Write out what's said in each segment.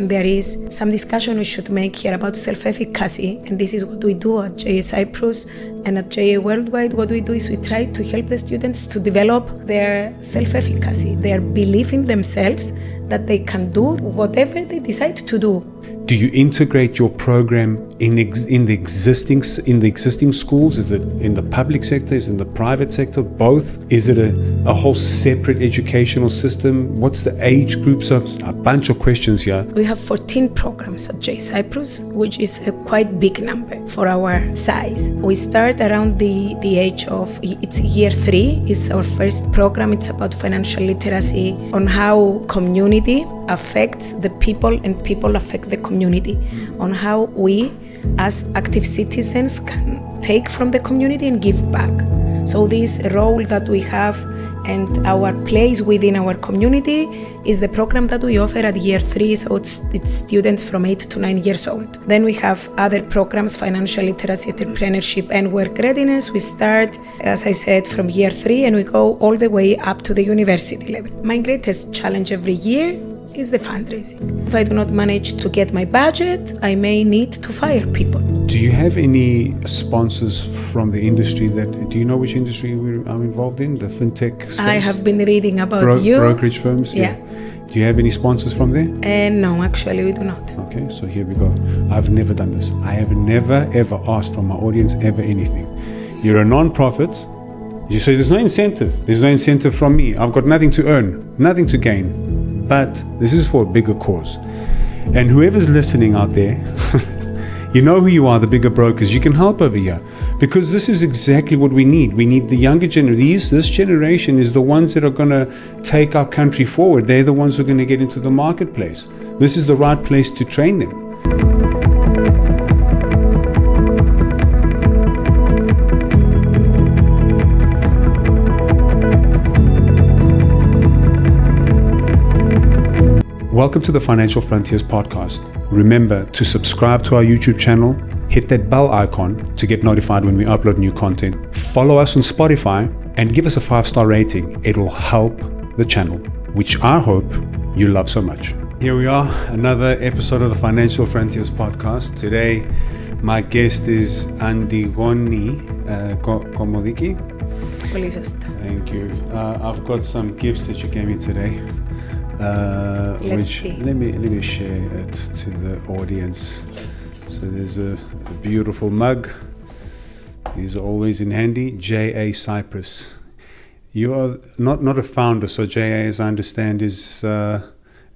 And there is some discussion we should make here about self-efficacy, and this is what we do at JA Cyprus and at JA Worldwide. What we do is we try to help the students to develop their self-efficacy, their belief in themselves that they can do whatever they decide to do. Do you integrate your program in the existing schools? Is it in the public sector? Is it in the private sector? Both? Is it a whole separate educational system? What's the age group? So a bunch of questions here. We have 14 programs at JA Cyprus, which is a quite big number for our size. We start around the age of, it's year 3, is our first program. It's about financial literacy, on how community affects the people and people affect the community, on how we as active citizens can take from the community and give back. So this role that we have and our place within our community is the program that we offer at year 3, so it's students from 8 to 9 years old. Then we have other programs, financial literacy, entrepreneurship and work readiness. We start, as I said, from year 3 and we go all the way up to the university level. My greatest challenge every year is the fundraising. If I do not manage to get my budget, I may need to fire people. Do you have any sponsors from the industry do you know which industry we are involved in? The fintech space? I have been reading about you. Brokerage firms? Yeah. Do you have any sponsors from there? No, actually we do not. Okay, so here we go. I've never done this. I have never ever asked from my audience ever anything. You're a non-profit. You say there's no incentive. There's no incentive from me. I've got nothing to earn, nothing to gain. But this is for a bigger cause. And whoever's listening out there, you know who you are, the bigger brokers. You can help over here. Because this is exactly what we need. We need the younger generation. This generation is the ones that are going to take our country forward. They're the ones who are going to get into the marketplace. This is the right place to train them. Welcome to the Financial Frontiers podcast. Remember to subscribe to our YouTube channel, hit that bell icon to get notified when we upload new content. Follow us on Spotify and give us a 5-star rating. It'll help the channel, which I hope you love so much. Here we are, another episode of the Financial Frontiers podcast. Today, my guest is Antigoni Komodiki. Thank you. I've got some gifts that you gave me today. Let's see. Let me share it to the audience. So there's a beautiful mug. These are always in handy. JA Cyprus. You are not a founder, so JA, as I understand, is an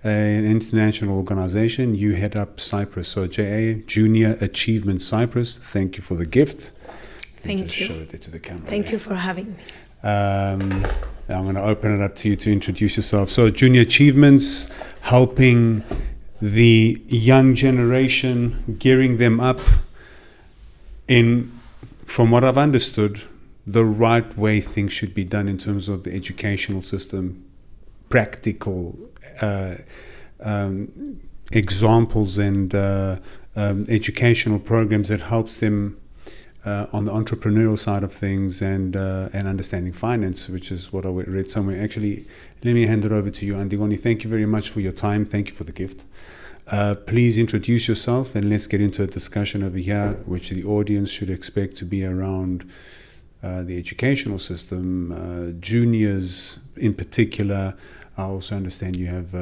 international organization. You head up Cyprus. So JA, Junior Achievement Cyprus. Thank you for the gift. Thank you. Show it there to the camera. Thank you for having me. I'm going to open it up to you to introduce yourself. So Junior Achievements, helping the young generation, gearing them up in, from what I've understood, the right way things should be done in terms of the educational system, practical examples and educational programs that helps them on the entrepreneurial side of things and understanding finance, which is what I read somewhere. Actually, let me hand it over to you, Antigoni. Thank you very much for your time. Thank you for the gift. Please introduce yourself and let's get into a discussion over here, which the audience should expect to be around the educational system, juniors in particular. I also understand you have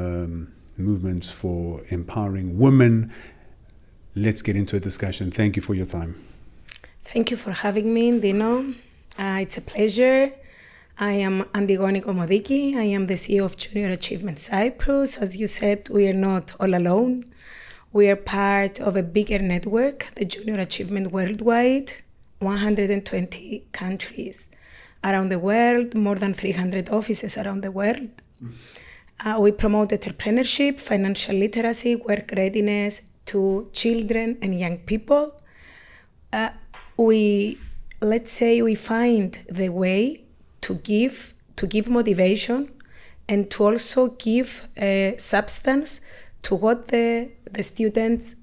movements for empowering women. Let's get into a discussion. Thank you for your time. Thank you for having me, Dino. It's a pleasure. I am Antigoni Komodiki. I am the CEO of Junior Achievement Cyprus. As you said, we are not all alone. We are part of a bigger network, the Junior Achievement Worldwide, 120 countries around the world, more than 300 offices around the world. We promote entrepreneurship, financial literacy, work readiness to children and young people. We find the way to give motivation and to also give substance to what the students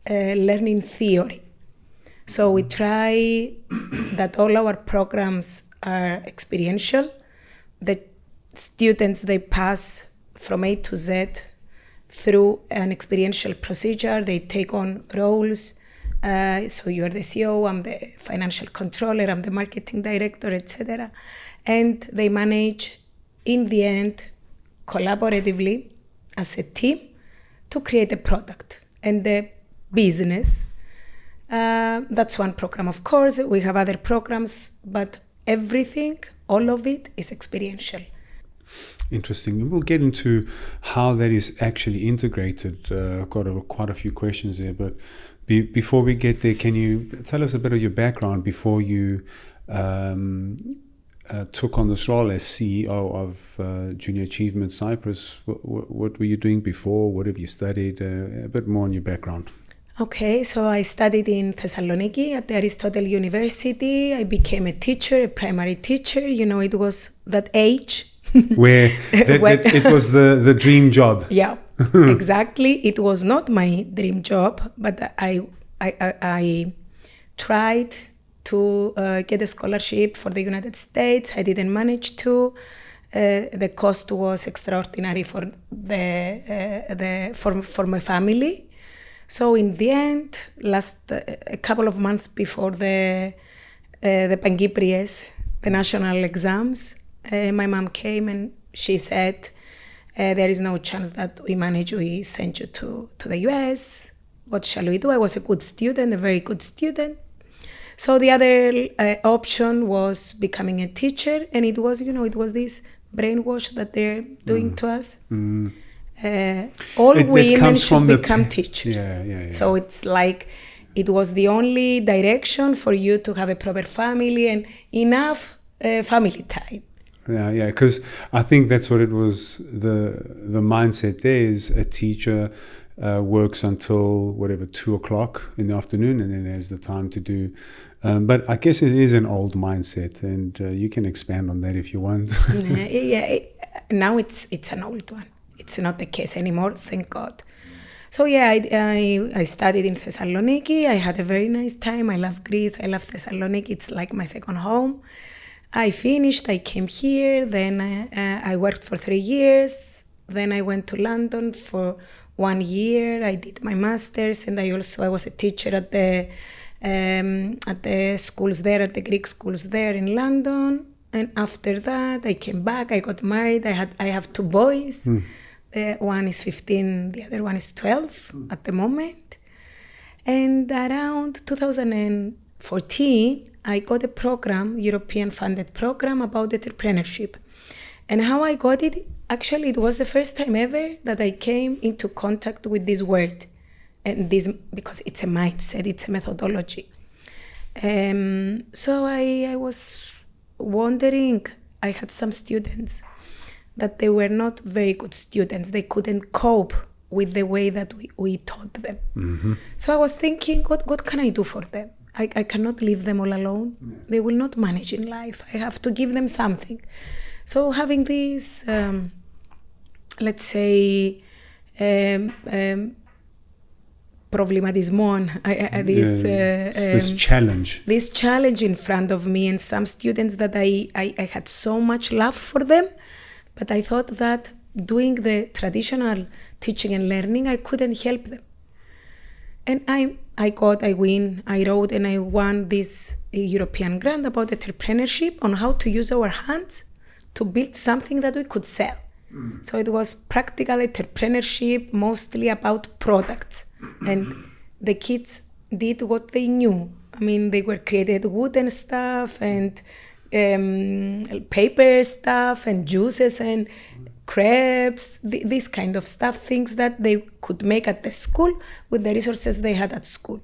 learn in theory. So we try that all our programs are experiential. The students, they pass from A to Z through an experiential procedure. They take on roles. So you're the CEO, I'm the financial controller, I'm the marketing director, etc. And they manage, in the end, collaboratively as a team to create a product and the business. That's one program, of course. We have other programs, but everything, all of it is experiential. Interesting. We'll get into how that is actually integrated. I've got quite a few questions there, but before we get there, can you tell us a bit of your background before you took on this role as CEO of Junior Achievement Cyprus? What were you doing before? What have you studied? A bit more on your background. Okay, so I studied in Thessaloniki at the Aristotle University. I became a teacher, a primary teacher. It was that age. Where it was the dream job. Yeah, exactly. It was not my dream job, but I tried to get a scholarship for the United States. I didn't manage to. The cost was extraordinary for for my family. So in the end, a couple of months before the Pankypries, the national exams, my mom came and she said, there is no chance that we send you to the US. What shall we do? I was a good student, a very good student. So the other option was becoming a teacher, and it was this brainwash that they're doing to us. All women should become teachers. Yeah. So it's like it was the only direction for you to have a proper family and enough family time. Yeah, because I think that's what it was. The mindset there is a teacher works until 2:00 in the afternoon, and then has the time to do. But I guess it is an old mindset, and you can expand on that if you want. Now it's an old one. It's not the case anymore, thank God. So I studied in Thessaloniki. I had a very nice time. I love Greece. I love Thessaloniki. It's like my second home. I finished. I came here. Then I worked for 3 years. Then I went to London for 1 year. I did my master's, and I was a teacher at the schools there, at the Greek schools there in London. And after that, I came back. I got married. I have 2 boys. One is 15, the other one is 12 at the moment. And around 2014, I got a program, European funded program about entrepreneurship. And how I got it, actually, it was the first time ever that I came into contact with this word. And this, because it's a mindset, it's a methodology. So I was wondering, I had some students that they were not very good students. They couldn't cope with the way that we taught them. Mm-hmm. So I was thinking, what can I do for them? I cannot leave them all alone. They will not manage in life. I have to give them something. So having this, let's say, προβληματισμόν, this challenge. This challenge in front of me, and some students that I had so much love for them, but I thought that doing the traditional teaching and learning, I couldn't help them. And I wrote and I won this European grant about entrepreneurship on how to use our hands to build something that we could sell. So it was practical entrepreneurship, mostly about products. And the kids did what they knew. I mean, they were created wooden stuff and paper stuff and juices and crepes, this kind of stuff, things that they could make at the school with the resources they had at school.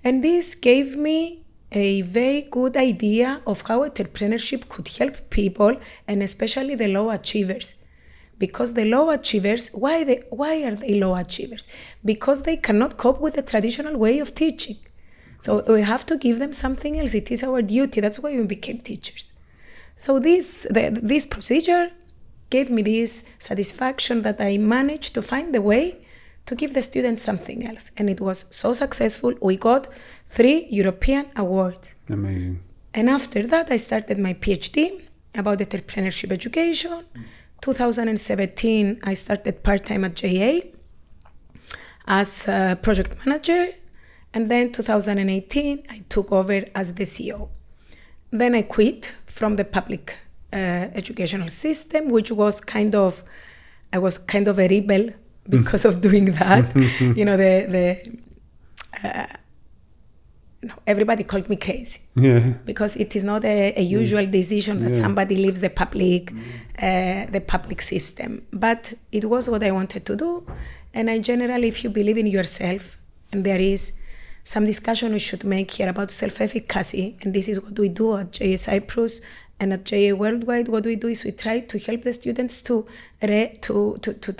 And this gave me a very good idea of how entrepreneurship could help people, and especially the low achievers. Because the low achievers, why are they low achievers? Because they cannot cope with the traditional way of teaching. So we have to give them something else. It is our duty. That's why we became teachers. So this procedure gave me this satisfaction that I managed to find the way to give the students something else. And it was so successful. We got 3 European awards. Amazing. And after that, I started my PhD about entrepreneurship education. 2017, I started part-time at JA. as a project manager, and then 2018 I took over as the CEO. Then I quit from the public educational system, which was I was kind of a rebel because of doing that. You know, everybody called me crazy because it is not a usual decision that somebody leaves the public system. But it was what I wanted to do. And I generally, if you believe in yourself, and there is some discussion we should make here about self-efficacy, and this is what we do at JA Cyprus and at JA Worldwide. What we do is we try to help the students to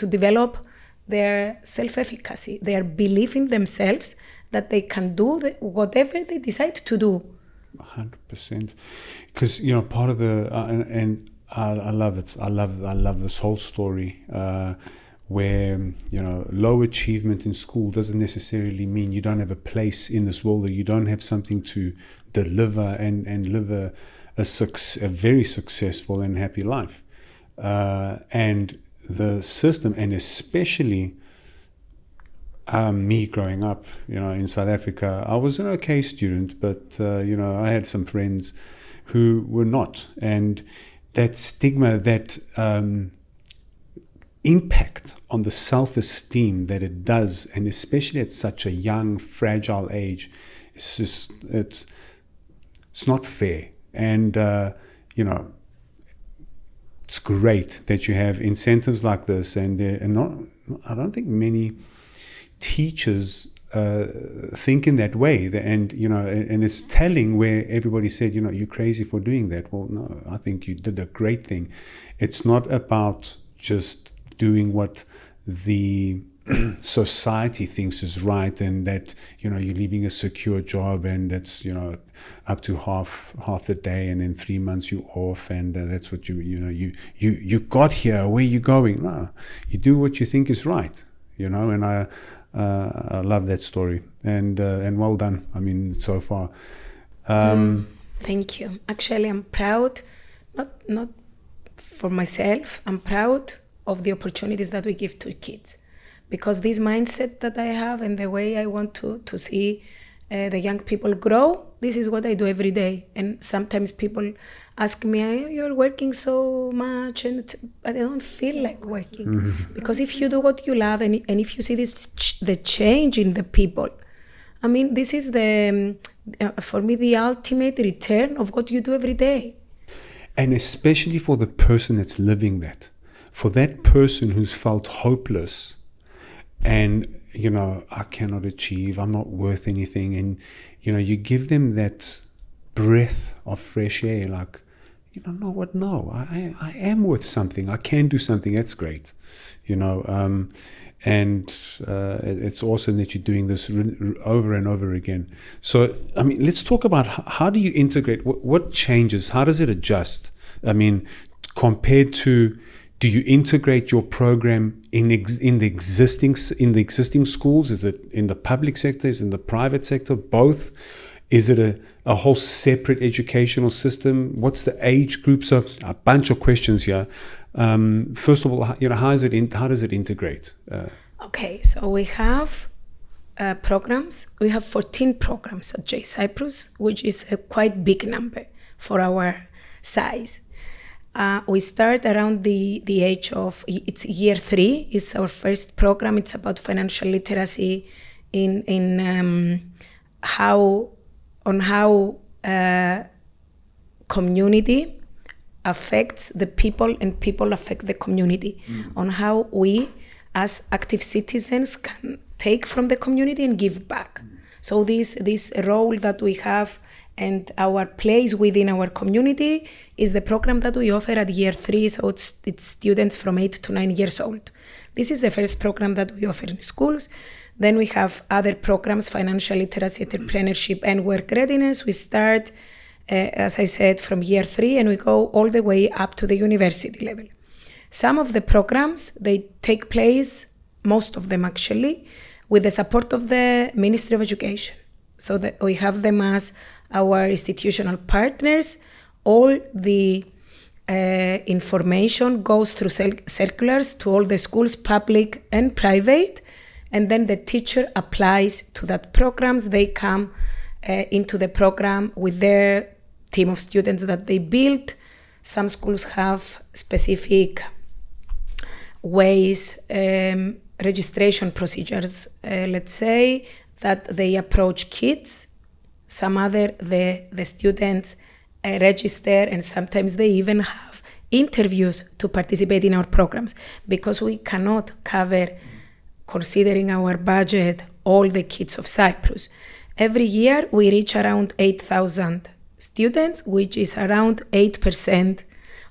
develop their self-efficacy, their belief in themselves, that they can do whatever they decide to do. 100%. Because, you know, part of the, and I love it. I love this whole story where, you know, low achievement in school doesn't necessarily mean you don't have a place in this world, or you don't have something to deliver and live a very successful and happy life. And the system, and especially me growing up, you know, in South Africa, I was an okay student, but, you know, I had some friends who were not. And that stigma, that impact on the self-esteem that it does, and especially at such a young, fragile age, it's just, it's not fair. And, you know, it's great that you have incentives like this, and I don't think many teachers think in that way. And, you know, and it's telling where everybody said, you know, you're crazy for doing that. Well, no, I think you did a great thing. It's not about just doing what the society thinks is right, and that, you know, you're leaving a secure job, and that's, you know, up to half the day, and in 3 months you're off, and that's what you got here. Where you going? No, you do what you think is right, you know. And I love that story, and well done. I mean, so far. Thank you. Actually, I'm proud, not for myself. I'm proud of the opportunities that we give to kids, because this mindset that I have and the way I want to see the young people grow, this is what I do every day. And sometimes people ask me, you're working so much, but I don't feel like working. Because if you do what you love, and if you see the change in the people, I mean, this is for me, the ultimate return of what you do every day. And especially for the person that's living that. For that person who's felt hopeless and, you know, I cannot achieve, I'm not worth anything. And, you know, you give them that breath of fresh air, like, you know, no, what? No, I am worth something. I can do something. That's great, you know. And it's awesome that you're doing this over and over again. So, I mean, let's talk about how do you integrate? What changes? How does it adjust? I mean, compared to, do you integrate your program in the existing schools? Is it in the public sector? Is it in the private sector? Both? Is it a whole separate educational system? What's the age group? So a bunch of questions here. First of all, you know, how does it integrate? Okay, so we have programs. We have 14 programs at JA Cyprus, which is a quite big number for our size. We start around the age of, it's year 3, is our first program. It's about financial literacy in how community affects the people and people affect the community, on how we as active citizens can take from the community and give back. So this role that we have and our place within our community is the program that we offer at year 3. So it's students from 8 to 9 years old. This is the first program that we offer in schools. Then we have other programs, financial literacy, entrepreneurship, and work readiness. We start, as I said, from year 3, and we go all the way up to the university level. Some of the programs, they take place, most of them actually, with the support of the Ministry of Education. So that we have them as our institutional partners. All the information goes through circulars to all the schools, public and private, And then the teacher applies to that programs. They come into the program with their team of students that they built. Some schools have specific ways, registration procedures, let's say, that they approach kids. Some other, the students register, and sometimes they even have interviews to participate in our programs, because we cannot cover, considering our budget, all the kids of Cyprus. Every year we reach around 8,000 students, which is around 8%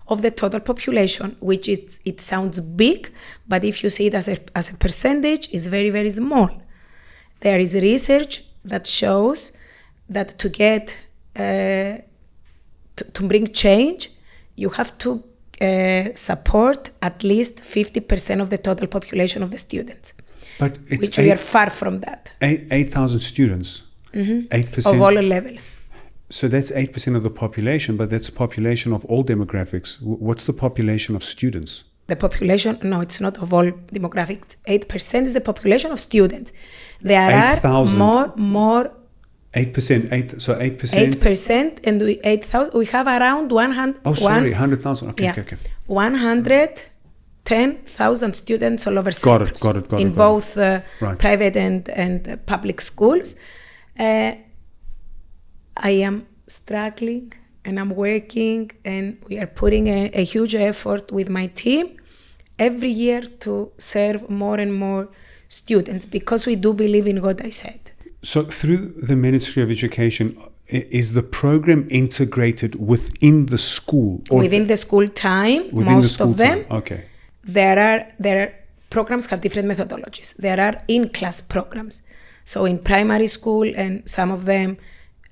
of the total population, which is, it sounds big, but if you see it as a percentage, it's very, very small. There is research that shows that to get, to bring change, you have to support at least 50% of the total population of the students. But it's which we are far from that. 8,000 students, 8%. Of all levels. So that's 8% of the population, but that's the population of all demographics. What's the population of students? The population, no, it's not of all demographics. 8% is the population of students. There 8, are more 8%, so 8%. 8%, and 8,000, we have around 100. Oh, sorry, 100,000. Okay, yeah, okay. 110,000 students all over Cyprus. Got it. In both private and public schools. I am struggling and I'm working, and we are putting a huge effort with my team every year to serve more and more students, because we do believe in what I said. So through the Ministry of Education, is the program integrated within the school? Or within the school time, most of them. Okay. There are programs have different methodologies. There are in-class programs. So in primary school, and some of them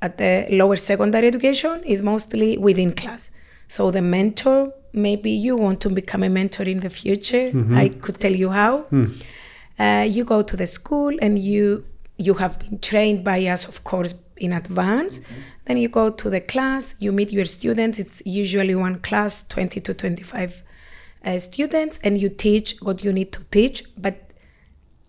at the lower secondary education, is mostly within class. So the mentor, maybe you want to become a mentor in the future. I could tell you how. You go to the school and you have been trained by us, of course, in advance. Then you go to the class, you meet your students. It's usually one class, 20 to 25 students, and you teach what you need to teach. But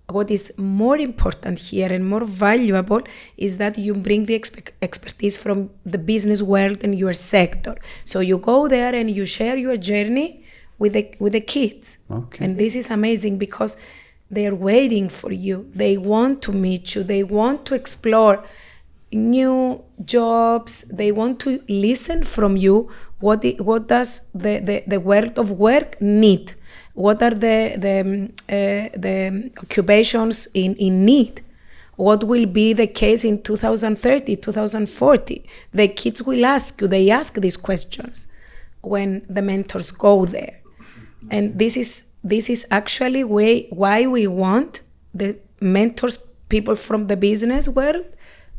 what is more important here and more valuable is that you bring the expertise from the business world and your sector. So you go there and you share your journey with the kids. Okay. And this is amazing, because they are waiting for you. They want to meet you. They want to explore new jobs. They want to listen from you. What does the world of work need? What are the occupations in need? What will be the case in 2030, 2040? The kids will ask you. They ask these questions when the mentors go there. And this is actually why we want the mentors, people from the business world,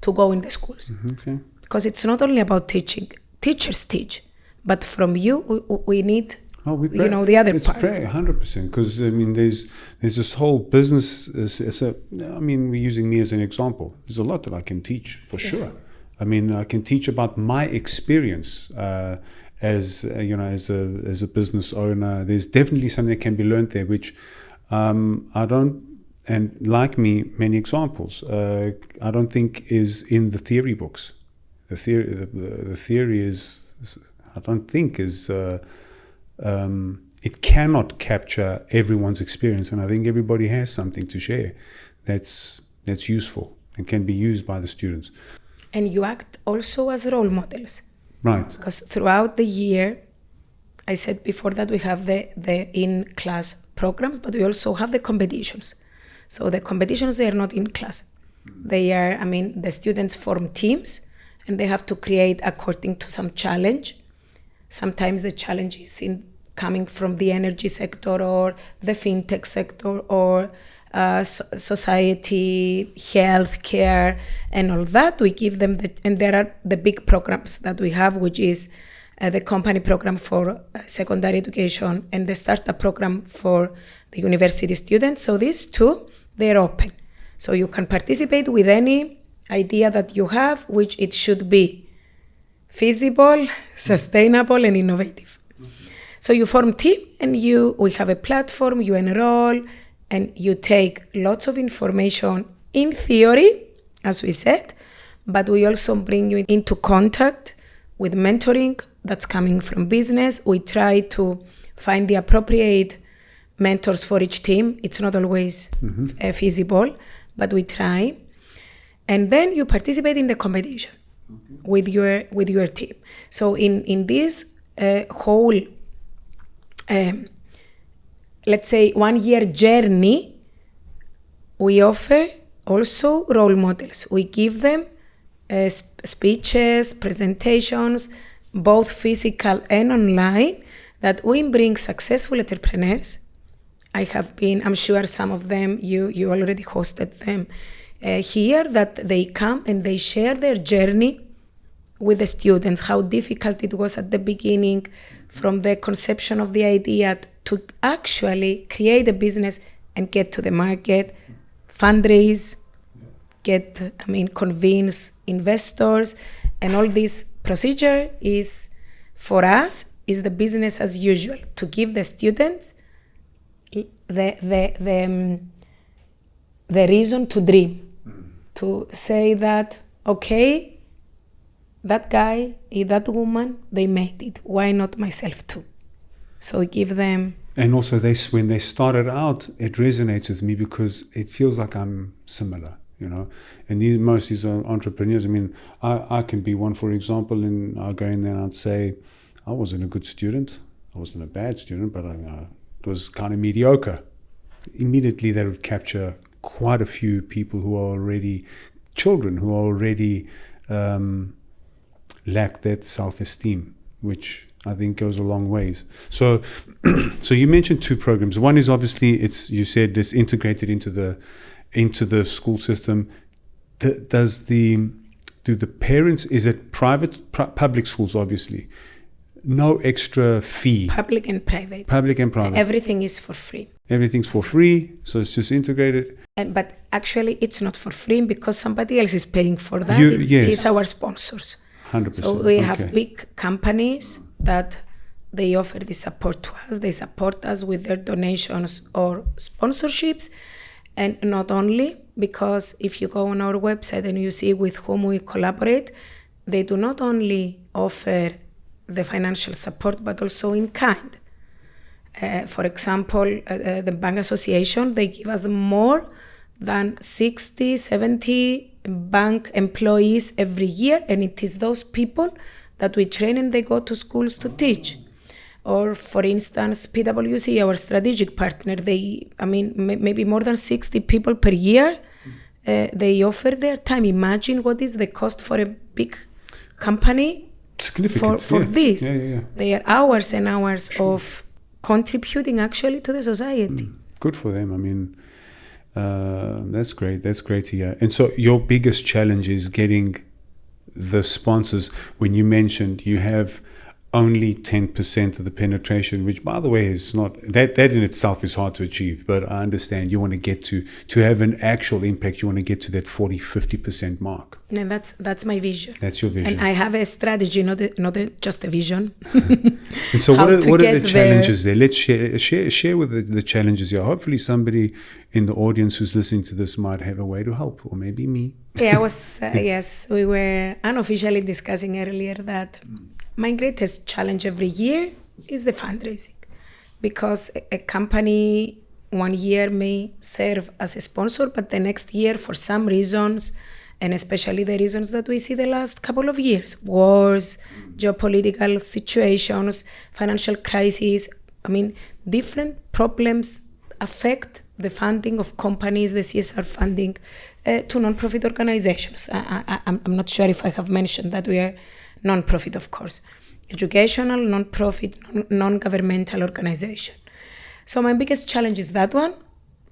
to go in the schools. Okay. Because it's not only about teaching. Teachers teach. But from you, we need... the other part. It's 100%, because I mean, there's this whole business. We're using me as an example. There's a lot that I can teach for sure. I mean, I can teach about my experience as a business owner. There's definitely something that can be learned there, which I don't. And like me, many examples. I don't think is in the theory books. The theory is. I don't think is. It cannot capture everyone's experience, and I think everybody has something to share that's useful and can be used by the students. And you act also as role models. Right. Because throughout the year, I said before that we have the in-class programs, but we also have the competitions. So the competitions, they are not in class. They are, the students form teams, and they have to create according to some challenge. Sometimes the challenge is coming from the energy sector or the fintech sector or society, healthcare, and all that. We give them and there are the big programs that we have, which is the company program for secondary education and the startup program for the university students. So these two, they're open. So you can participate with any idea that you have, which it should be feasible, sustainable, and innovative. So you form team, and we have a platform, you enroll, and you take lots of information in theory, as we said, but we also bring you into contact with mentoring that's coming from business. We try to find the appropriate mentors for each team. It's not always feasible, but we try. And then you participate in the competition with your team. So in this whole, let's say, 1 year journey, we offer also role models. We give them speeches, presentations, both physical and online, that we bring successful entrepreneurs. I'm sure some of them, you already hosted them here, that they come and they share their journey with the students, how difficult it was at the beginning, from the conception of the idea to actually create a business and get to the market, fundraise, convince investors, and all this procedure is, for us, is the business as usual, to give the students the reason to dream, to say that, okay, that guy, that woman, they made it. Why not myself too? So we give them. And also, when they started out, it resonates with me because it feels like I'm similar, you know. And most of these entrepreneurs, I can be one, for example, and I'll go in there and I'd say, I wasn't a good student. I wasn't a bad student, but it was kind of mediocre. Immediately, they would capture quite a few people who are already children, who already lack that self-esteem, which I think goes a long ways. So you mentioned 2 programs. One is obviously you said it's integrated into the school system. Do the parents, is it public schools, obviously? No extra fee. Public and private. Everything is for free. Everything's for free, so it's just integrated. But actually, it's not for free because somebody else is paying for that. Yes. It is our sponsors. 100%. So we have big companies that they offer the support to us. They support us with their donations or sponsorships. And not only, because if you go on our website and you see with whom we collaborate, they do not only offer the financial support, but also in kind. For example, the Bank Association, they give us more than 60, 70 bank employees every year, and it is those people that we train and they go to schools to teach. Or for instance, PwC, our strategic partner, maybe more than 60 people per year, they offer their time. Imagine what is the cost for a big company for this. Yeah. They are hours and hours of contributing actually to the society. Good for them. That's great. That's great to hear. And so your biggest challenge is getting the sponsors. When you mentioned you have only 10% of the penetration, which by the way is not, that in itself is hard to achieve, but I understand you want to get to have an actual impact, you want to get to that 40-50% mark. And that's my vision. That's your vision. And I have a strategy, not just a vision. And so what are the challenges there? Let's share with the challenges here. Hopefully somebody in the audience who's listening to this might have a way to help, or maybe me. Yeah, yes, we were unofficially discussing earlier that my greatest challenge every year is the fundraising, because a company 1 year may serve as a sponsor, but the next year, for some reasons, and especially the reasons that we see the last couple of years, wars, geopolitical situations, financial crises, different problems affect the funding of companies, the CSR funding to non-profit organizations. I'm not sure if I have mentioned that we are non-profit, of course, educational, non-profit, non-governmental organization. So my biggest challenge is that one.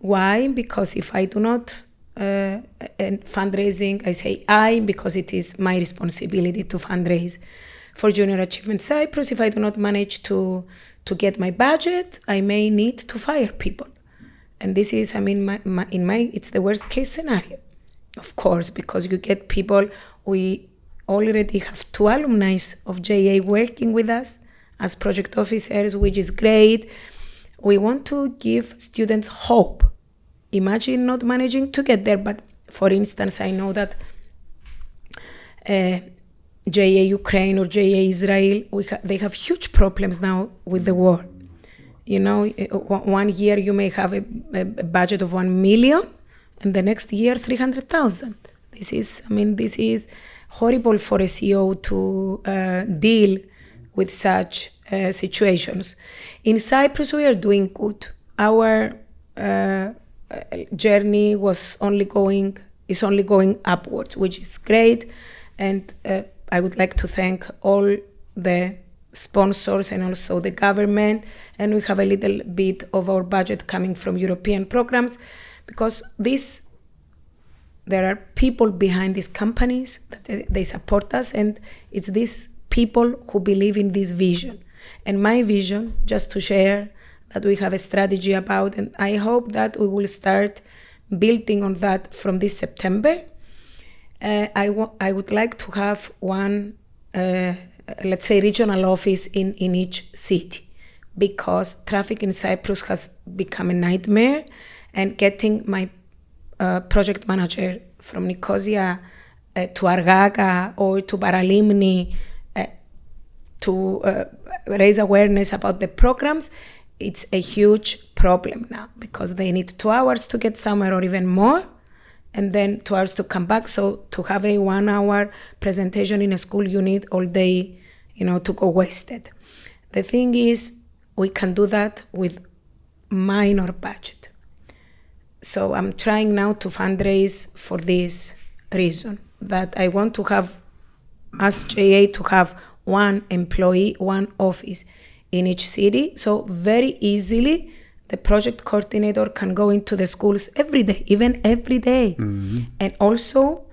Why? Because if I do not fundraising, I say because it is my responsibility to fundraise for Junior Achievement Cyprus. If I do not manage to get my budget, I may need to fire people. And this is, it's the worst case scenario, of course, because you get people. We already have 2 alumni of JA working with us as project officers, which is great. We want to give students hope imagine not managing to get there. But for instance, I know that JA Ukraine or JA Israel, they have huge problems now with the war. You know, 1 year you may have a budget of 1 million, and the next year 300,000. This is horrible for a CEO to deal with such situations. In Cyprus, we are doing good. Our journey is only going upwards, which is great. And I would like to thank all the sponsors and also the government. And we have a little bit of our budget coming from European programs, because there are people behind these companies that they support us, and it's these people who believe in this vision. And my vision, just to share, that we have a strategy about, and I hope that we will start building on that from this September. I would like to have one, let's say, regional office in each city, because traffic in Cyprus has become a nightmare, and getting my project manager from Nicosia to Argaga or to Paralimni to raise awareness about the programs, it's a huge problem now, because they need 2 hours to get somewhere or even more, and then 2 hours to come back. So to have a 1 hour presentation in a school, you need all day, to go wasted. The thing is, we can do that with minor budget. So I'm trying now to fundraise for this reason, that I want to have, as JA, to have 1 employee, 1 office in each city. So very easily, the project coordinator can go into the schools every day, even every day. Mm-hmm. And also,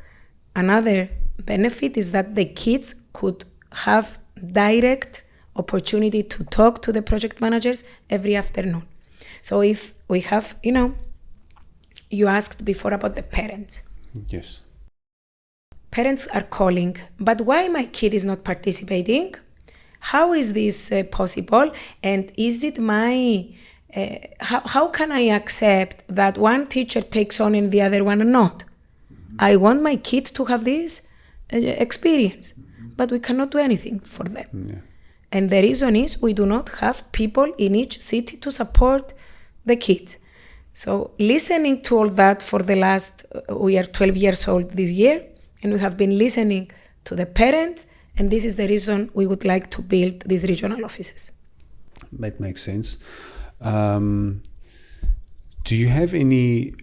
another benefit is that the kids could have direct opportunity to talk to the project managers every afternoon. So if we have, you asked before about the parents. Yes. Parents are calling, but why my kid is not participating? How is this possible? And is it how can I accept that one teacher takes on and the other one not? I want my kid to have this experience, but we cannot do anything for them. Yeah. And the reason is we do not have people in each city to support the kids. So listening to all that for the last, we are 12 years old this year, and we have been listening to the parents, and this is the reason we would like to build these regional offices. That makes sense. Do you have any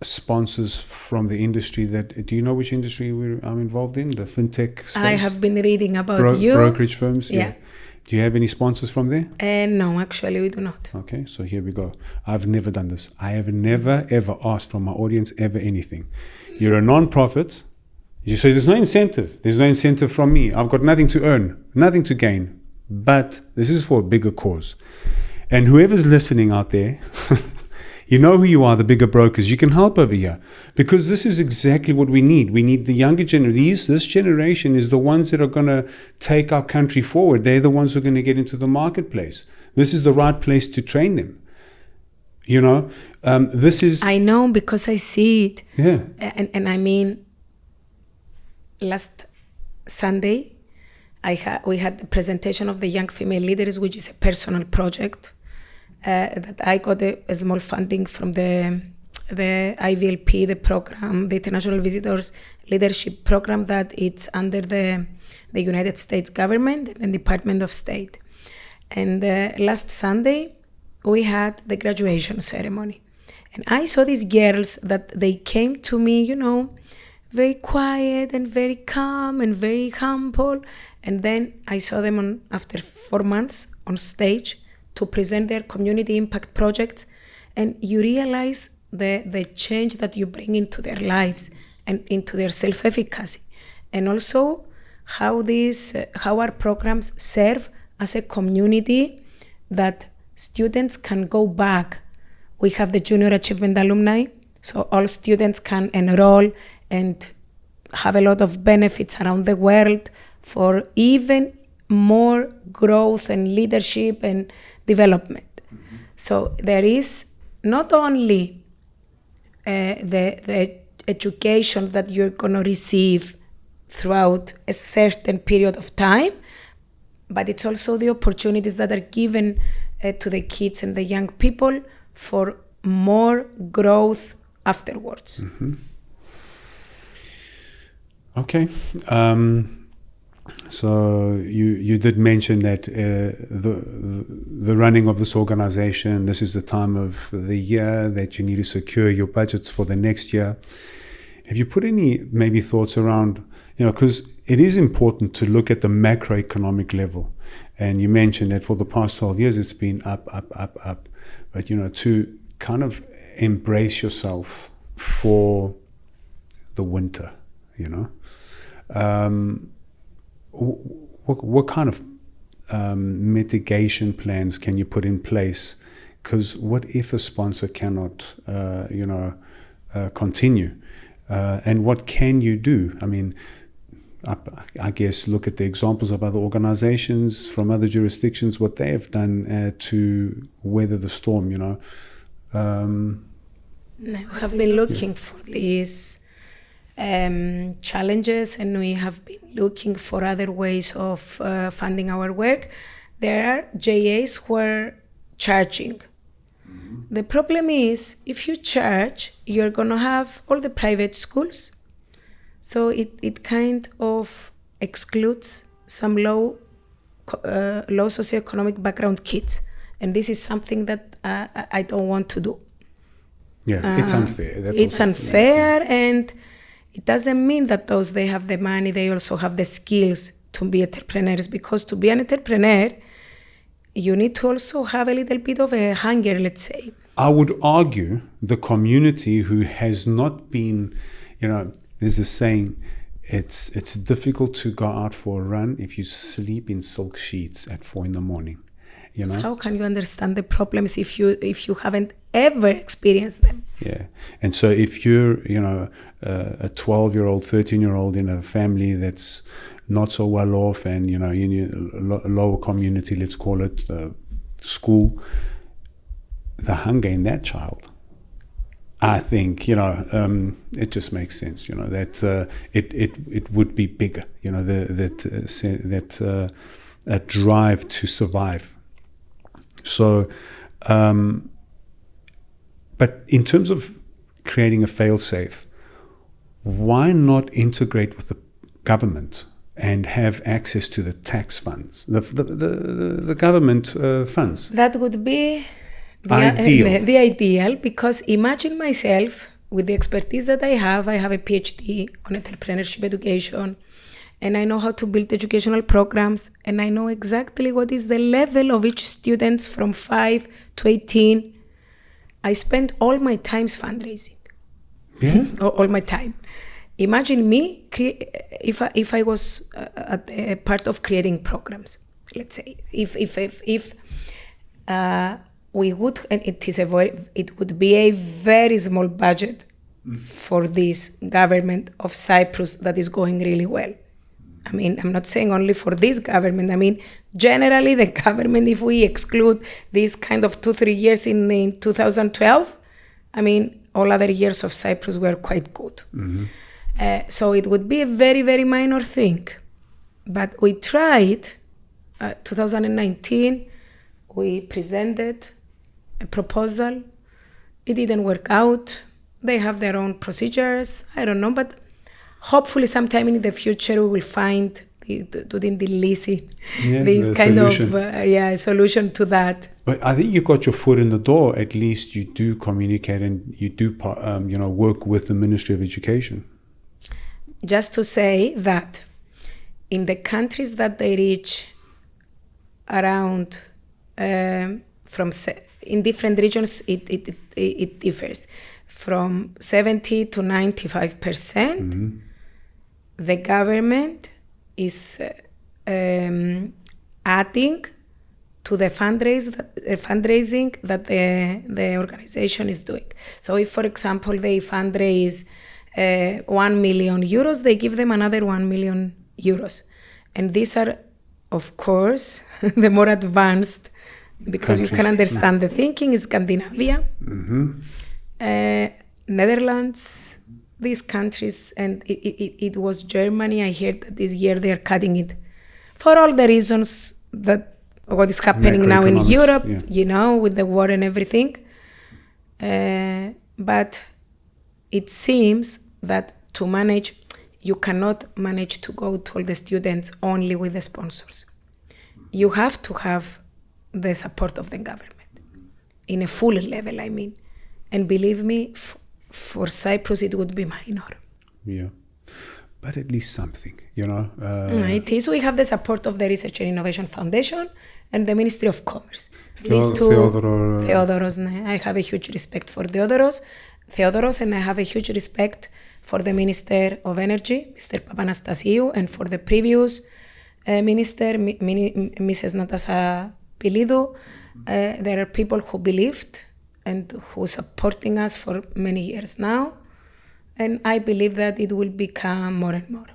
sponsors from the industry do you know which industry I'm involved in, the fintech space? I have been reading about you. Brokerage firms? Yeah. Do you have any sponsors from there? No, actually we do not. Okay, so here we go. I've never done this. I have never, ever asked from my audience ever anything. You're a non-profit. You say there's no incentive. There's no incentive from me. I've got nothing to earn, nothing to gain. But this is for a bigger cause. And whoever's listening out there, you know who you are, the bigger brokers. You can help over here, because this is exactly what we need. We need the younger generation. This generation is the ones that are going to take our country forward. They're the ones who are going to get into the marketplace. This is the right place to train them. This is... I know, because I see it. Yeah. And I mean, last Sunday, we had the presentation of the Young Female Leaders, which is a personal project. That I got a small funding from the IVLP, the program, the International Visitors Leadership Program, that it's under the United States government and Department of State. And last Sunday, we had the graduation ceremony. And I saw these girls that they came to me, very quiet and very calm and very humble. And then I saw them after 4 months on stage to present their community impact projects, and you realize the change that you bring into their lives and into their self-efficacy, and also how our programs serve as a community that students can go back. We have the Junior Achievement Alumni, so all students can enroll and have a lot of benefits around the world for even more growth and leadership and development. Mm-hmm. So there is not only the education that you're going to receive throughout a certain period of time, but it's also the opportunities that are given to the kids and the young people for more growth afterwards. Mm-hmm. Okay. So you did mention that the running of this organization, this is the time of the year that you need to secure your budgets for the next year. Have you put any maybe thoughts around, because it is important to look at the macroeconomic level. And you mentioned that for the past 12 years, it's been up. But, to kind of embrace yourself for the winter, what kind of mitigation plans can you put in place? Because what if a sponsor cannot, continue? And what can you do? I mean, I guess look at the examples of other organizations from other jurisdictions, what they have done to weather the storm, We have been looking for these challenges, and we have been looking for other ways of funding our work. There are JAs who are charging. Mm-hmm. The problem is, if you charge, you're going to have all the private schools. So it kind of excludes some low socioeconomic background kids. And this is something that I don't want to do. Yeah, it's unfair. It's unfair, and it doesn't mean that those they have the money, they also have the skills to be entrepreneurs, because to be an entrepreneur, you need to also have a little bit of a hunger, let's say. I would argue the community who has not been, there's a saying, it's difficult to go out for a run if you sleep in silk sheets at 4 a.m. So how can you understand the problems if you haven't ever experienced them? Yeah. And so if you're, a 12-year-old, 13-year-old in a family that's not so well off and, in a lower community, let's call it, school, the hunger in that child, I think, it just makes sense, that it would be bigger, that drive to survive. So, but in terms of creating a fail-safe, why not integrate with the government and have access to the tax funds, the government funds? That would be the ideal, because imagine myself with the expertise that I have a PhD on entrepreneurship education, and I know how to build educational programs, and I know exactly what is the level of each student from 5 to 18. I spend all my time fundraising. Yeah. All my time. Imagine me if I was a part of creating programs. Let's say if we would, and it would be a very small budget for this government of Cyprus that is going really well. I mean, I'm not saying only for this government. I mean, generally the government, if we exclude these kind of 2-3 years in 2012, I mean, all other years of Cyprus were quite good. Mm-hmm. So it would be a very, very minor thing. But we tried, 2019, we presented a proposal. It didn't work out. They have their own procedures. I don't know, but hopefully sometime in the future we will find this kind solution. of solution to that. But I think you got your foot in the door. At least you do communicate and you do work with the Ministry of Education. Just to say that in the countries that they reach around in different regions, it differs from 70 to 95%. Mm-hmm. The government is adding to the fundraising that the organization is doing. So if, for example, they fundraise 1 million euros, they give them another 1 million euros. And these are, of course, the more advanced, because countries. You can understand the thinking, is Scandinavia. Mm-hmm. Netherlands, these countries, and it was Germany. I heard that this year they are cutting it for all the reasons that what is happening now in Europe, with the war and everything. But it seems that to manage, you cannot manage to go to all the students only with the sponsors. You have to have the support of the government in a full level, I mean. And believe me, for Cyprus, it would be minor. Yeah. But at least something, It is. We have the support of the Research and Innovation Foundation and the Ministry of Commerce. Theodoros. I have a huge respect for Theodoros, and I have a huge respect for the Minister of Energy, Mr. Papanastasiou, and for the previous Minister, Mrs. Natasha Pilidou. There are people who believed and who are supporting us for many years now. And I believe that it will become more and more.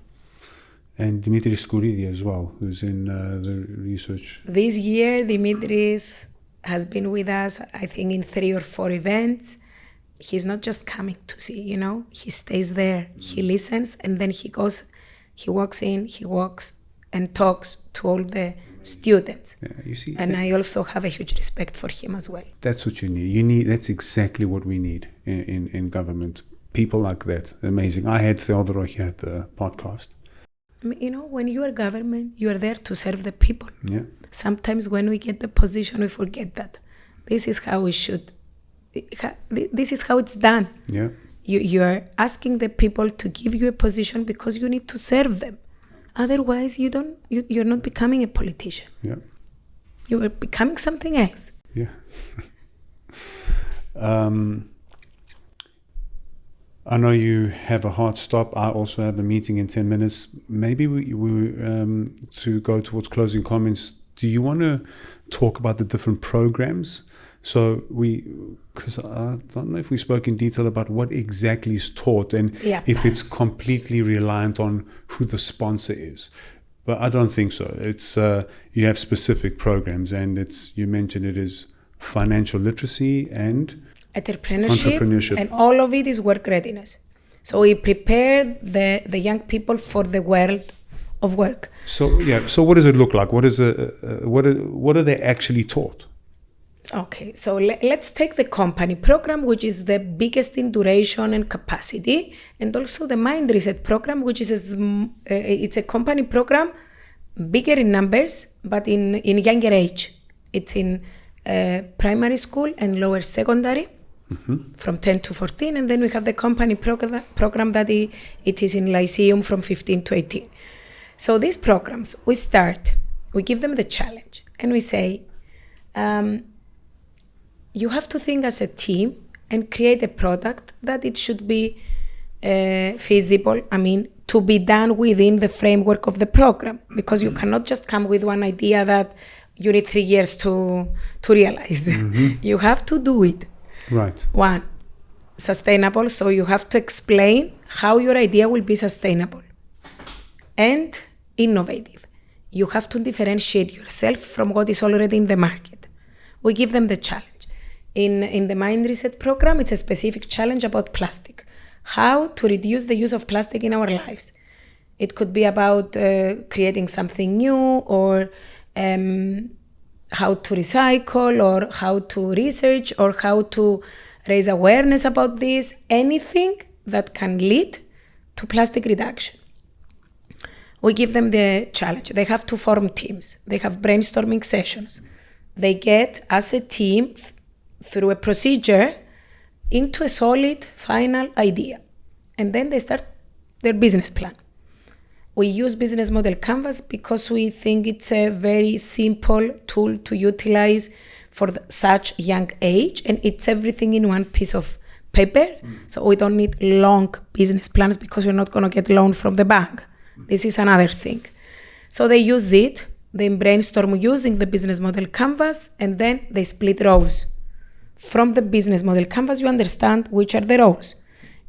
And Dimitris Kouridi as well, who's in the research. This year, Dimitris has been with us, I think, in 3 or 4 events. He's not just coming to see, he stays there, he listens, and then he walks in, he walks and talks to all the students. Yeah, you see, and I also have a huge respect for him as well. That's what you need. That's exactly what we need in government. People like that. Amazing. I had Theodoro here at the podcast. When you are government, you are there to serve the people. Yeah. Sometimes when we get the position, we forget that. This is how we should. This is how it's done. Yeah. You are asking the people to give you a position because you need to serve them. Otherwise, you're not becoming a politician. Yeah. You are becoming something else. Yeah. I know you have a hard stop. I also have a meeting in 10 minutes. Maybe we to go towards closing comments, do you want to talk about the different programs? So because I don't know if we spoke in detail about what exactly is taught and if it's completely reliant on who the sponsor is. But I don't think so. It's you have specific programs, and you mentioned it is financial literacy and entrepreneurship, and all of it is work readiness. So we prepare the young people for the world of work. So what does it look like? What are they actually taught? Okay, so let's take the company program, which is the biggest in duration and capacity, and also the Mind Reset program, which is it's a company program, bigger in numbers, but in younger age. It's in primary school and lower secondary. Mm-hmm. From 10 to 14, and then we have the company program that it is in Lyceum from 15 to 18. So these programs, we give them the challenge, and we say, you have to think as a team and create a product that it should be feasible, to be done within the framework of the program, because you cannot just come with one idea that you need 3 years to realize. Mm-hmm. You have to do it. Right. 1, sustainable. So you have to explain how your idea will be sustainable. And innovative. You have to differentiate yourself from what is already in the market. We give them the challenge. In the Mind Reset program, it's a specific challenge about plastic. How to reduce the use of plastic in our lives. It could be about creating something new, or how to recycle, or how to research, or how to raise awareness about this. Anything that can lead to plastic reduction. We give them the challenge. They have to form teams. They have brainstorming sessions. They get, as a team, through a procedure, into a solid final idea. And then they start their business plan. We use business model canvas because we think it's a very simple tool to utilize for such young age, and it's everything in one piece of paper. So we don't need long business plans because we're not going to get loan from the bank. This is another thing. So they use it, they brainstorm using the business model canvas, and then they split roles. From the business model canvas, you understand which are the roles.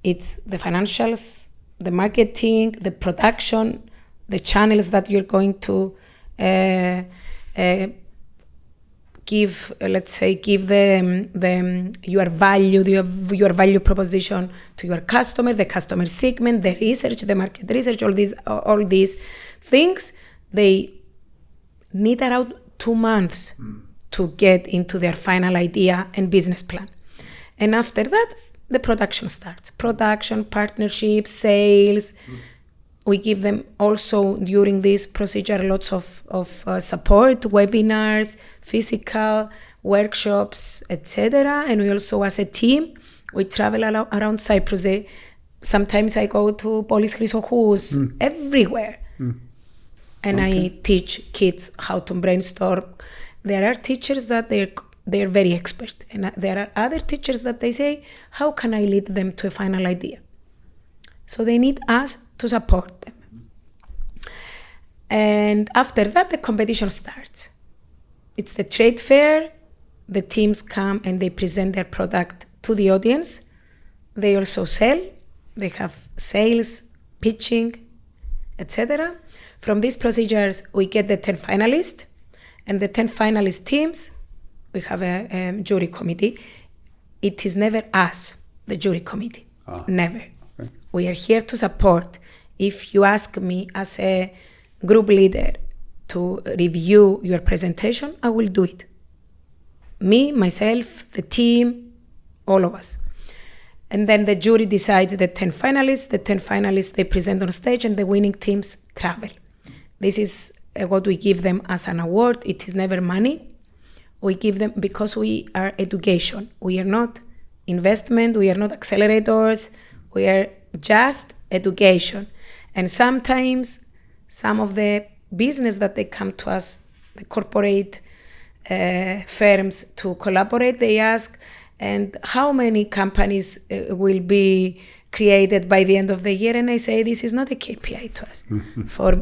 It's the financials, the marketing, the production, the channels that you're going to give them your value proposition to your customer, the customer segment, the research, the market research, all these things. They need around 2 months to get into their final idea and business plan. And after that, the production starts. Production, partnership, sales. We give them also during this procedure lots of support, webinars, physical workshops, etc. And we also, as a team, we travel around Cyprus. Sometimes I go to Polis Chrysouchous, everywhere. And I teach kids how to brainstorm. There are teachers that they're very expert. And there are other teachers that they say, how can I lead them to a final idea? So they need us to support them. And after that, the competition starts. It's the trade fair. The teams come and they present their product to the audience. They also sell. They have sales, pitching, etc. From these procedures, we get the 10 finalists. And the 10 finalist teams, we have a jury committee. It is never us, the jury committee. Never. Okay. We are here to support. If you ask me as a group leader to review your presentation, I will do it. Me, myself, the team, all of us. And then the jury decides the 10 finalists. The 10 finalists, they present on stage and the winning teams travel. This is what we give them as an award. It is never money. We give them because we are education. We are not investment. We are not accelerators. We are just education. And sometimes some of the business that they come to us, the corporate firms to collaborate, they ask, and how many companies will be created by the end of the year? And I say, this is not a KPI to us.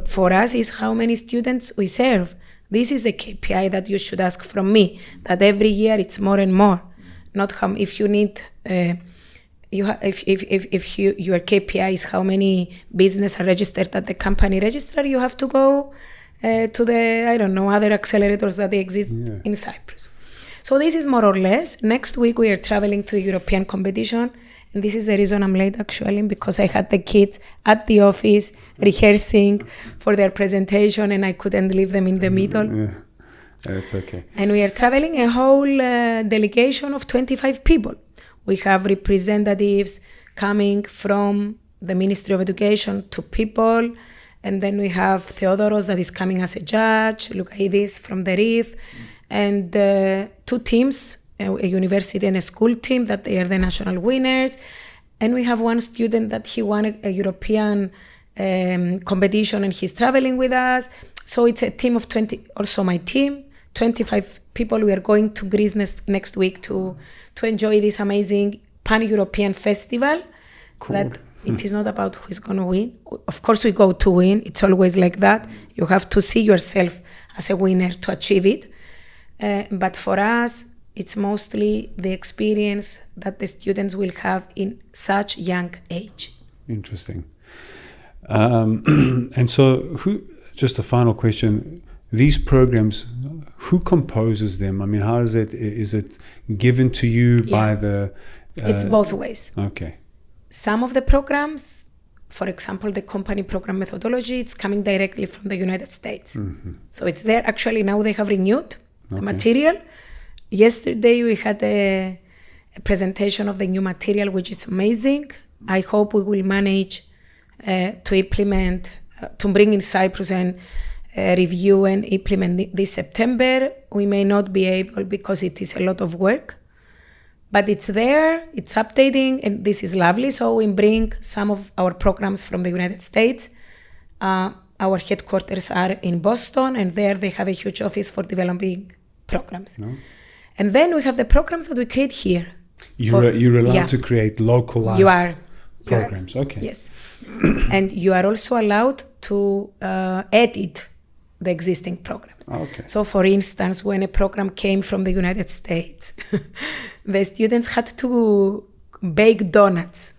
For us, is how many students we serve. This is a KPI that you should ask from me, that every year it's more and more. Not how, if you need, your KPI is how many business are registered at the company register, you have to go to the, other accelerators that they exist in Cyprus. So this is more or less. Next week we are traveling to a European competition. And this is the reason I'm late actually, because I had the kids at the office rehearsing for their presentation and I couldn't leave them in the middle. Yeah, that's okay. And we are traveling a whole delegation of 25 people. We have representatives coming from the Ministry of Education, 2 people. And then we have Theodoros that is coming as a judge, Lukaidis from the RIF, and 2 teams, a university and a school team that they are the national winners. And we have 1 student that he won a European competition and he's traveling with us. So it's a team of 20, also my team, 25 people. We are going to Greece next week to enjoy this amazing pan-European festival. Cool. That it is not about who is going to win. Of course, we go to win. It's always like that. You have to see yourself as a winner to achieve it. But for us, it's mostly the experience that the students will have in such young age. Interesting. And so, just a final question. These programs, who composes them? I mean, how is it? Is it given to you by the... It's both ways. Okay. Some of the programs, for example, the company program methodology, it's coming directly from the United States. Mm-hmm. So it's there. Actually, now they have renewed the material. Yesterday, we had a presentation of the new material, which is amazing. I hope we will manage to implement, to bring in Cyprus and review and implement this September. We may not be able because it is a lot of work. But it's there, it's updating, and this is lovely. So we bring some of our programs from the United States. Our headquarters are in Boston, and there they have a huge office for developing programs. No. And then we have the programs that we create here. You're allowed to create localized programs. Okay. Yes. And you are also allowed to edit the existing programs. Okay. So for instance, when a program came from the United States, the students had to bake donuts.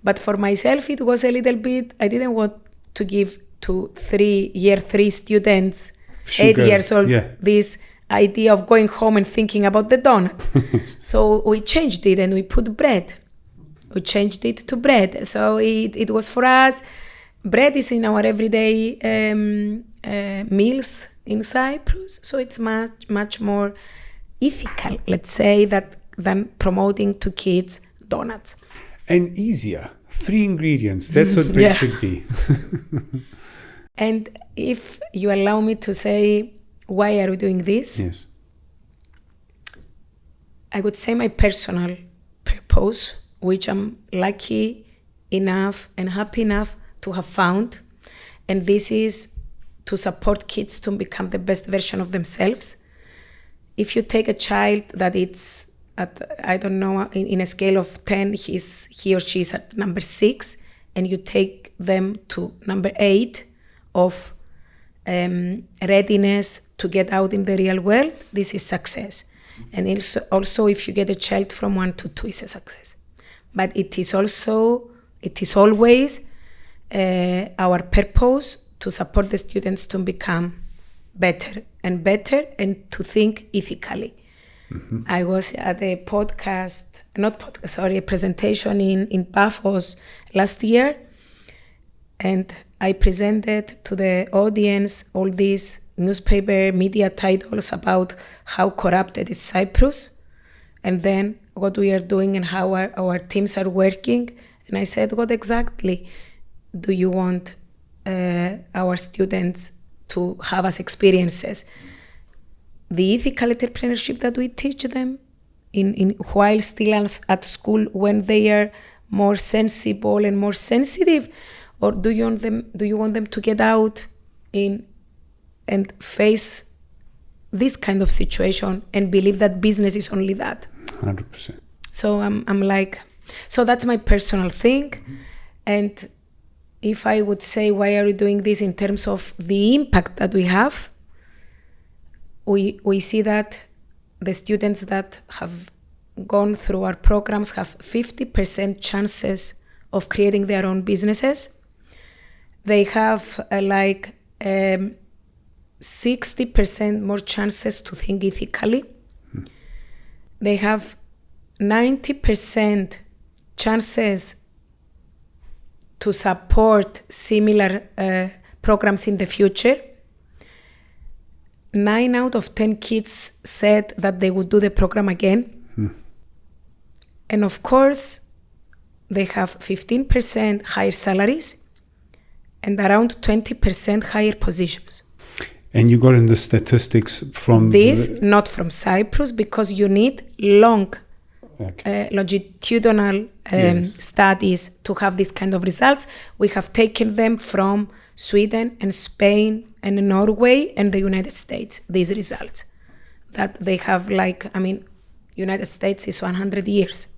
But for myself, it was a little bit, I didn't want to give to year 3 students, sugar. 8 years old, this idea of going home and thinking about the donut. So we changed it and we put bread. We changed it to bread. So it was for us, bread is in our everyday meals in Cyprus. So it's much more ethical, let's say, than promoting to kids donuts. And easier. 3 ingredients. That's what bread should be. And if you allow me to say, why are we doing this? Yes. I would say my personal purpose, which I'm lucky enough and happy enough to have found. And this is to support kids to become the best version of themselves. If you take a child that it's at, I don't know, in a scale of 10, he or she is at number 6, and you take them to number 8 of readiness to get out in the real world, this is success. And also if you get a child from 1 to 2, is a success. But it is always our purpose to support the students to become better and to think ethically. Mm-hmm. I was at a a presentation in Paphos last year, and I presented to the audience all these newspaper media titles about how corrupted is Cyprus, and then what we are doing and how our teams are working. And I said, what exactly do you want our students to have as experiences? The ethical entrepreneurship that we teach them in while still at school, when they are more sensible and more sensitive, or do you want them to get out and face this kind of situation and believe that business is only that? 100%. So I'm like, so that's my personal thing. And if I would say, why are we doing this in terms of the impact that we have? We see that the students that have gone through our programs have 50% chances of creating their own businesses. They have 60% more chances to think ethically. They have 90% chances to support similar programs in the future. 9 out of 10 kids said that they would do the program again. And of course, they have 15% higher salaries and around 20% higher positions. And you got in the statistics from this, not from Cyprus, because you need long longitudinal studies to have this kind of results. We have taken them from Sweden and Spain and Norway and the United States, these results. That they have United States is 100 years.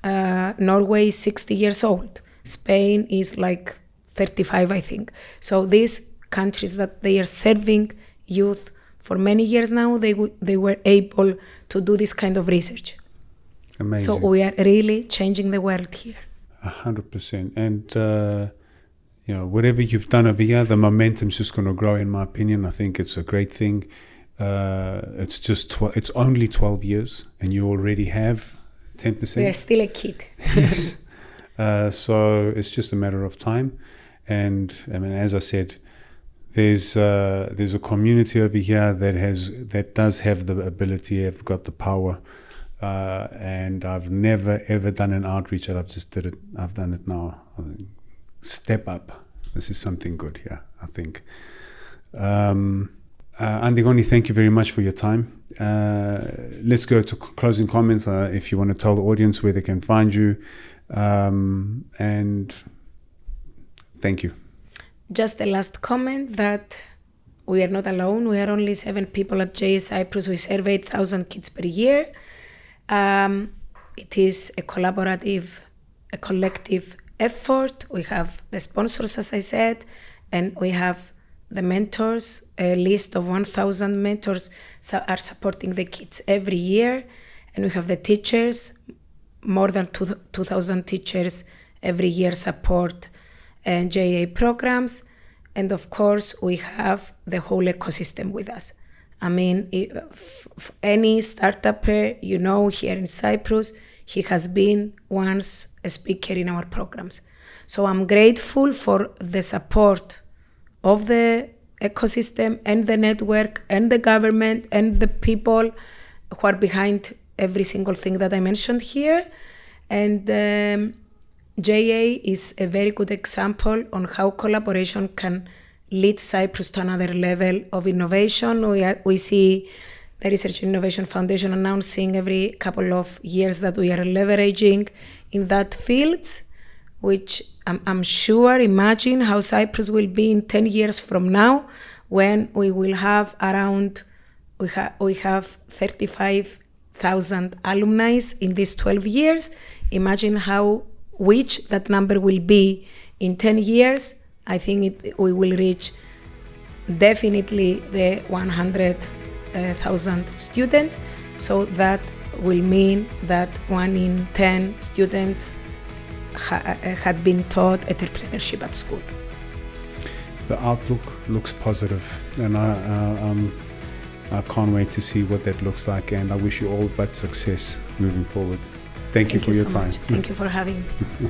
Norway is 60 years old. Spain is 35, I think. So these countries that they are serving youth for many years now, they were able to do this kind of research. Amazing. So we are really changing the world here. 100%. And whatever you've done over here, the momentum's just going to grow, in my opinion. I think it's a great thing. It's only 12 years and you already have 10%. We are still a kid. Yes. So it's just a matter of time. And I mean, as I said, there's a community over here that does have the ability, have got the power. And I've never ever done an outreach that I've done it now. Step up. This is something good here, I think. Antigoni, thank you very much for your time. Let's go to closing comments. If you want to tell the audience where they can find you, and thank you. Just the last comment that we are not alone. We are only 7 people at JA Cyprus. We serve 8,000 kids per year. It is a collective effort. We have the sponsors, as I said, and we have the mentors. A list of 1,000 mentors are supporting the kids every year, and we have the teachers. More than 2,000 teachers every year support JA programs, and of course we have the whole ecosystem with us. I mean, any startupper you know here in Cyprus, he has been once a speaker in our programs. So I'm grateful for the support of the ecosystem and the network and the government and the people who are behind every single thing that I mentioned here. And JA is a very good example on how collaboration can lead Cyprus to another level of innovation. We see the Research and Innovation Foundation announcing every couple of years that we are leveraging in that field, which I'm sure, imagine how Cyprus will be in 10 years from now when we will have around, we have 35,000 alumni in these 12 years. Imagine which that number will be in 10 years. I think we will reach definitely the 100,000 students. So that will mean that 1 in 10 students had been taught entrepreneurship at school. The outlook looks positive, and I can't wait to see what that looks like, and I wish you all but success moving forward. Thank you for your time. Thank you for having me.